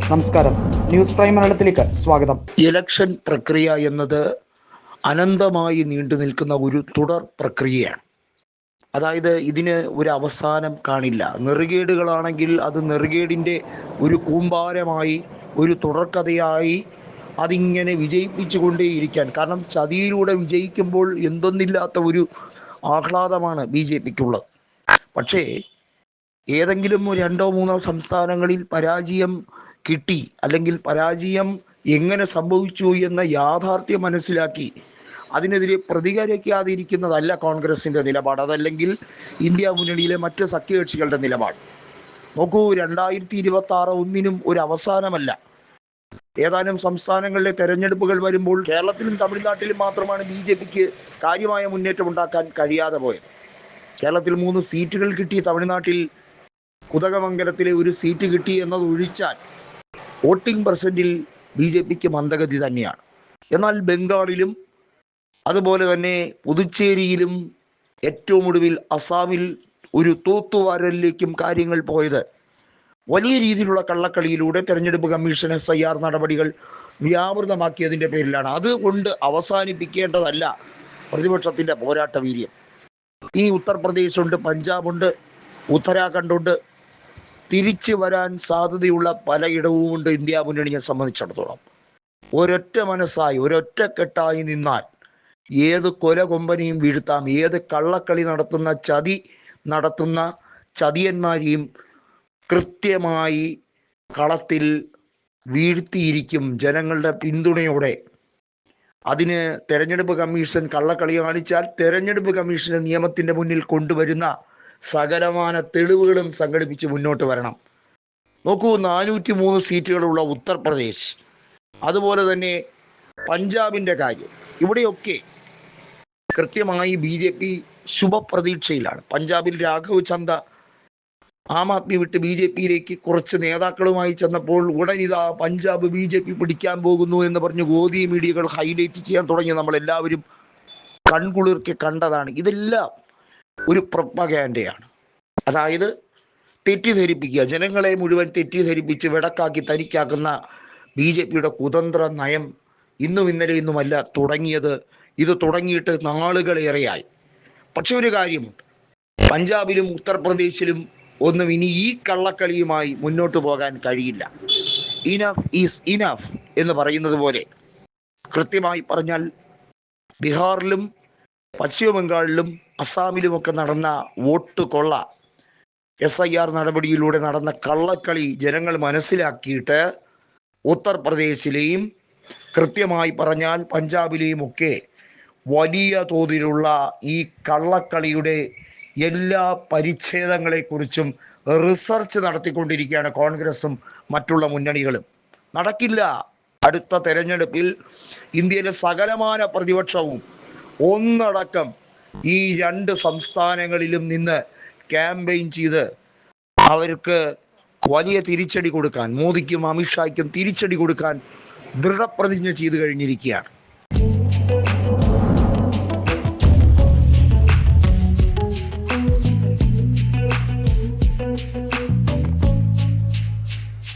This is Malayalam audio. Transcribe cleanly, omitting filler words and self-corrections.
നമസ്കാരം, ന്യൂസ് പ്രൈം മലയാളത്തിലേക്ക് സ്വാഗതം. ഇലക്ഷൻ പ്രക്രിയ എന്നത് അനന്തമായി നീണ്ടു നിൽക്കുന്ന ഒരു തുടർ പ്രക്രിയയാണ്. അതായത് ഇതിന് ഒരു അവസാനം കാണില്ല. നെറുകേടുകളാണെങ്കിൽ അത് നെറുകേടിൻ്റെ ഒരു കൂമ്പാരമായി, ഒരു തുടർക്കഥയായി അതിങ്ങനെ വിജയിപ്പിച്ചു കൊണ്ടേയിരിക്കാൻ. കാരണം ചതിയിലൂടെ വിജയിക്കുമ്പോൾ എന്തൊന്നില്ലാത്ത ഒരു ആഹ്ലാദമാണ് BJPക്കുള്ളത്. പക്ഷേ ഏതെങ്കിലും രണ്ടോ മൂന്നോ സംസ്ഥാനങ്ങളിൽ പരാജയം കിട്ടി, അല്ലെങ്കിൽ പരാജയം എങ്ങനെ സംഭവിച്ചു എന്ന യാഥാർത്ഥ്യം മനസ്സിലാക്കി അതിനെതിരെ പ്രതികരിക്കാതിരിക്കുന്നതല്ല കോൺഗ്രസിൻ്റെ നിലപാട്, അതല്ലെങ്കിൽ ഇന്ത്യ മുന്നണിയിലെ മറ്റ് സഖ്യകക്ഷികളുടെ നിലപാട്. നോക്കൂ, 2026 ഒന്നിനും ഒരു അവസാനമല്ല. ഏതാനും സംസ്ഥാനങ്ങളിലെ തെരഞ്ഞെടുപ്പുകൾ വരുമ്പോൾ കേരളത്തിലും തമിഴ്നാട്ടിലും മാത്രമാണ് BJPക്ക് കാര്യമായ മുന്നേറ്റം ഉണ്ടാക്കാൻ കഴിയാതെ പോയത്. കേരളത്തിൽ 3 സീറ്റുകൾ കിട്ടി, തമിഴ്നാട്ടിൽ കുതകമംഗലത്തിലെ ഒരു സീറ്റ് കിട്ടി എന്നതൊഴിച്ചാൽ വോട്ടിംഗ് പെർസെൻറ്റിൽ BJPക്ക് മന്ദഗതി തന്നെയാണ്. എന്നാൽ ബംഗാളിലും അതുപോലെ തന്നെ പുതുച്ചേരിയിലും ഏറ്റവും ഒടുവിൽ അസാമിൽ ഒരു തൂത്തുവാരലിലേക്കും കാര്യങ്ങൾ പോയത് വലിയ രീതിയിലുള്ള കള്ളക്കളിയിലൂടെ തെരഞ്ഞെടുപ്പ് കമ്മീഷൻ SIR നടപടികൾ വ്യാപൃതമാക്കിയതിൻ്റെ പേരിലാണ്. അതുകൊണ്ട് അവസാനിപ്പിക്കേണ്ടതല്ല പ്രതിപക്ഷത്തിൻ്റെ പോരാട്ട വീര്യം. ഈ ഉത്തർപ്രദേശുണ്ട്, പഞ്ചാബുണ്ട്, ഉത്തരാഖണ്ഡുണ്ട്, തിരിച്ചു വരാൻ സാധ്യതയുള്ള പലയിടവുമുണ്ട്. ഇന്ത്യ മുന്നണിയെ സംബന്ധിച്ചിടത്തോളം ഒരൊറ്റ മനസ്സായി, ഒരൊറ്റക്കെട്ടായി നിന്നാൽ ഏത് കൊലകൊമ്പനെയും വീഴ്ത്താം. ഏത് കള്ളക്കളി നടത്തുന്ന ചതിയന്മാരെയും കൃത്യമായി കളത്തിൽ വീഴ്ത്തിയിരിക്കും ജനങ്ങളുടെ പിന്തുണയോടെ. അതിന് തെരഞ്ഞെടുപ്പ് കമ്മീഷൻ കള്ളക്കളി കാണിച്ചാൽ തെരഞ്ഞെടുപ്പ് കമ്മീഷനെ നിയമത്തിൻ്റെ മുന്നിൽ കൊണ്ടുവരുന്ന സകലമാന തെളിവുകളും സംഘടിപ്പിച്ച് മുന്നോട്ട് വരണം. നോക്കൂ, 403 സീറ്റുകളുള്ള ഉത്തർപ്രദേശ്, അതുപോലെ തന്നെ പഞ്ചാബിൻ്റെ കാര്യം, ഇവിടെയൊക്കെ കൃത്യമായി BJP ശുഭപ്രതീക്ഷയിലാണ്. പഞ്ചാബിൽ രാഘവ് ചന്ദ ആം ആദ്മി വിട്ട് BJPയിലേക്ക് കുറച്ച് നേതാക്കളുമായി ചെന്നപ്പോൾ ഉടനിതാ പഞ്ചാബ് BJP പിടിക്കാൻ പോകുന്നു എന്ന് പറഞ്ഞ് ഗോദി മീഡിയകൾ ഹൈലൈറ്റ് ചെയ്യാൻ തുടങ്ങി. നമ്മളെല്ലാവരും കൺകുളിർക്കെ കണ്ടതാണ്. ഇതെല്ലാം ഒരു പ്രൊപ്പഗാൻഡയാണ്. അതായത് തെറ്റിദ്ധരിപ്പിക്കുക, ജനങ്ങളെ മുഴുവൻ തെറ്റിദ്ധരിപ്പിച്ച് വെടക്കാക്കി തനിക്കാക്കുന്ന BJPയുടെ കുതന്ത്ര നയം ഇന്നും ഇന്നലെയൊന്നുമല്ല തുടങ്ങിയത്. ഇത് തുടങ്ങിയിട്ട് നാളുകളേറെയായി. പക്ഷെ ഒരു കാര്യമുണ്ട്, പഞ്ചാബിലും ഉത്തർപ്രദേശിലും ഒന്നും ഇനി ഈ കള്ളക്കളിയുമായി മുന്നോട്ട് പോകാൻ കഴിയില്ല. ഇനഫ് ഈസ് ഇനഫ് എന്ന് പറയുന്നത് പോലെ കൃത്യമായി പറഞ്ഞാൽ ബീഹാറിലും പശ്ചിമ ബംഗാളിലും അസാമിലുമൊക്കെ നടന്ന വോട്ട് കൊള്ള, SIR നടപടിയിലൂടെ നടന്ന കള്ളക്കളി ജനങ്ങൾ മനസ്സിലാക്കിയിട്ട് ഉത്തർപ്രദേശിലെയും കൃത്യമായി പറഞ്ഞാൽ പഞ്ചാബിലെയും ഒക്കെ വലിയ തോതിലുള്ള ഈ കള്ളക്കളിയുടെ എല്ലാ പരിച്ഛേദങ്ങളെക്കുറിച്ചും റിസർച്ച് നടത്തിക്കൊണ്ടിരിക്കുകയാണ് കോൺഗ്രസും മറ്റുള്ള മുന്നണികളും. നടക്കില്ല. അടുത്ത തെരഞ്ഞെടുപ്പിൽ ഇന്ത്യയിലെ സകലമാന പ്രതിപക്ഷവും ഒന്നടക്കം ഈ 2 സംസ്ഥാനങ്ങളിലും നിന്ന് ക്യാമ്പയിൻ ചെയ്ത് അവർക്ക് വലിയ തിരിച്ചടി കൊടുക്കാൻ, മോദിക്കും അമിത്ഷായ്ക്കും തിരിച്ചടി കൊടുക്കാൻ ദൃഢപ്രതിജ്ഞ ചെയ്തു കഴിഞ്ഞിരിക്കുകയാണ്.